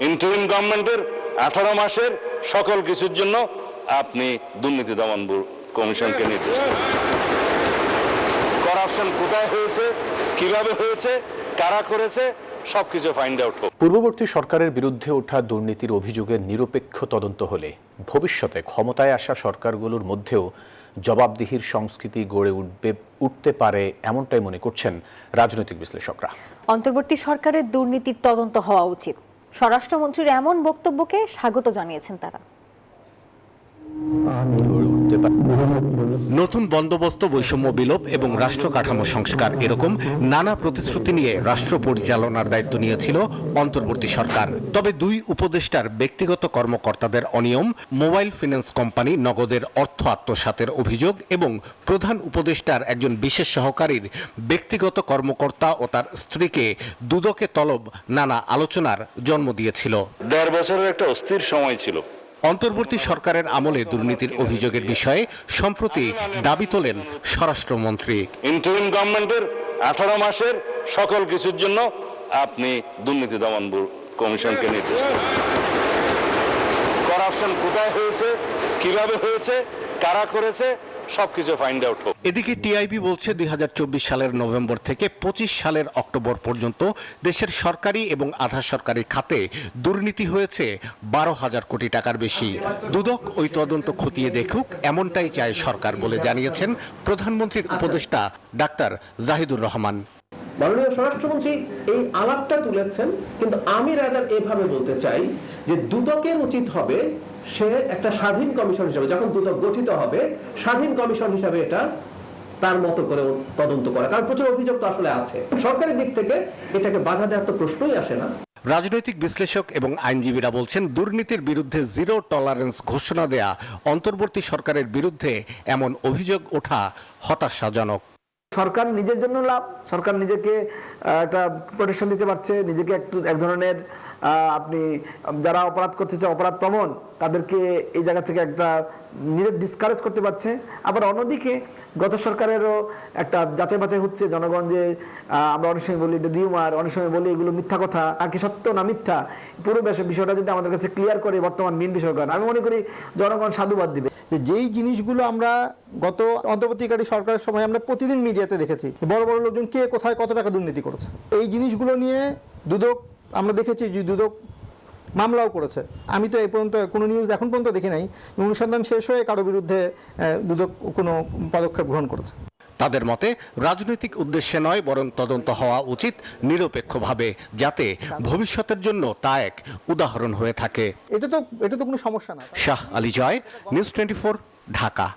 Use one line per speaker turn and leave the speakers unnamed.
Interim গভর্নমেন্টের 18 মাসের সকল কিছুর জন্য আপনি দুর্নীতি দমন কমিশনকে নির্দেশ দিন। করাপশন কোথায় হয়েছে, কিভাবে হয়েছে, কারা করেছে, সবকিছু ফাইন্ড আউট হোক।
পূর্ববর্তী সরকারের বিরুদ্ধে ওঠা দুর্নীতির অভিযোগের নিরপেক্ষ তদন্ত হলে ভবিষ্যতে ক্ষমতায় আসা সরকারগুলোর মধ্যেও জবাবদিহির সংস্কৃতি গড়ে উঠতে পারে, এমনটাই মনে করছেন রাজনৈতিক বিশ্লেষকরা।
অন্তর্বর্তী সরকারের দুর্নীতির তদন্ত হওয়া উচিত, স্বরাষ্ট্রমন্ত্রীর এমন বক্তব্যকে স্বাগত জানিয়েছেন তারা।
নতুন বন্দোবস্ত, বৈষম্য বিলোপ এবং রাষ্ট্র কাঠামো সংস্কার, এরকম নানা প্রতিশ্রুতি নিয়ে রাষ্ট্র পরিচালনার দায়িত্ব নিয়েছিল অন্তর্বর্তী সরকার। তবে দুই উপদেষ্টার ব্যক্তিগত কর্মকর্তাদের অনিয়ম, মোবাইল ফিন্যান্স কোম্পানি নগদের অর্থ আত্মসাতের অভিযোগ এবং প্রধান উপদেষ্টার একজন বিশেষ সহকারীর ব্যক্তিগত কর্মকর্তা ও তার স্ত্রীকে দুদকে তলব নানা আলোচনার জন্ম দিয়েছিল।
1.5 বছরের একটা অস্থির সময় ছিল।
অন্তর্বর্তী সরকারের আমলে দুর্নীতির অভিযোগের বিষয়ে সম্প্রতি দাবি তোলেন স্বরাষ্ট্রমন্ত্রী।
ইন্টারিম গভর্নমেন্টের 18 মাসের সকল কিছুর জন্য আপনি দুর্নীতি দমন কমিশনকে নির্দেশ দিন। করাপশন কোথায় হয়েছে, কিভাবে হয়েছে, কারা করেছে, সবকিছু ফাইন্ড আউট হোক।
এদিকে টিআইবি বলছে 2024 সালের নভেম্বর থেকে 25 সালের অক্টোবর পর্যন্ত দেশের সরকারি এবং আধা সরকারি খাতে দুর্নীতি হয়েছে 12,000 কোটি টাকার বেশি। দুদক ওই তদন্ত খতিয়ে দেখুক, এমনটাই চায় সরকার বলে জানিয়েছেন প্রধানমন্ত্রীর উপদেষ্টা ডাক্তার জাহিদুর রহমান।
মাননীয় স্বরাষ্ট্রমন্ত্রী এই আলাপটা তুলেছেন, কিন্তু আমি রাজার এভাবে বলতে চাই যে দুদকের উচিত হবে সে একটা স্বাধীন কমিশন হিসেবে, যখন দুদক গঠিত হবে স্বাধীন কমিশন হিসেবে এটা তার মতো করে তদন্ত করা, কারণ প্রচুর অভিযোগ তো আসলে আছে। সরকারের দিক থেকে এটাকে বাধা দেওয়ার তো প্রশ্নই আসে না।
রাজনৈতিক বিশ্লেষক এবং আইনজীবীরা বলছেন, দুর্নীতির বিরুদ্ধে জিরো টলারেন্স ঘোষণা দেয়া অন্তর্বর্তী সরকারের বিরুদ্ধে এমন অভিযোগ ওঠা হতাশাজনক।
সরকার নিজের জন্য লাভ, সরকার নিজেকে একটা প্রোটেকশন দিতে পারছে, নিজেকে এক ধরনের আপনি যারা অপরাধ করতে চায় অপরাধ প্রবণ তাদেরকে এই জায়গা থেকে একটা ডিসকারেজ করতে পারছে। আবার অন্যদিকে গত সরকারেরও একটা যাচাই বাছাই হচ্ছে, জনগণ যে আমরা অনেক সময় বলি রিউমার, অনেক সময় বলি এগুলো মিথ্যা কথা, আর কি সত্য না মিথ্যা, পুরো বিষয়টা যদি আমাদের কাছে ক্লিয়ার করে বর্তমান মেইন সরকার, আমি মনে করি জনগণ সাধুবাদ দিবে।
যে যেই জিনিসগুলো আমরা গত অন্তর্বর্তীকারী সরকারের সময় আমরা প্রতিদিন মিডিয়াতে দেখেছি, বড় বড় লোকজন কে কোথায় কত টাকা দুর্নীতি করেছে, এই জিনিসগুলো নিয়ে দুদক আমরা দেখেছি যে দুদক মামলাও করেছে। আমি তো এই পর্যন্ত কোনো নিউজ এখন পর্যন্ত দেখি নাই অনুসন্ধান শেষ হয়ে কারো বিরুদ্ধে দুদক কোনো পদক্ষেপ গ্রহণ করেছে।
তাদের মতে রাজনৈতিক উদ্দেশ্যে নয়, বরং তদন্ত হওয়া উচিত নিরপেক্ষভাবে, যাতে ভবিষ্যতের জন্য তা এক উদাহরণ হয়ে থাকে।
এটা তো কোনো সমস্যা না।
শাহ আলী জয়, নিউজ 24, ঢাকা।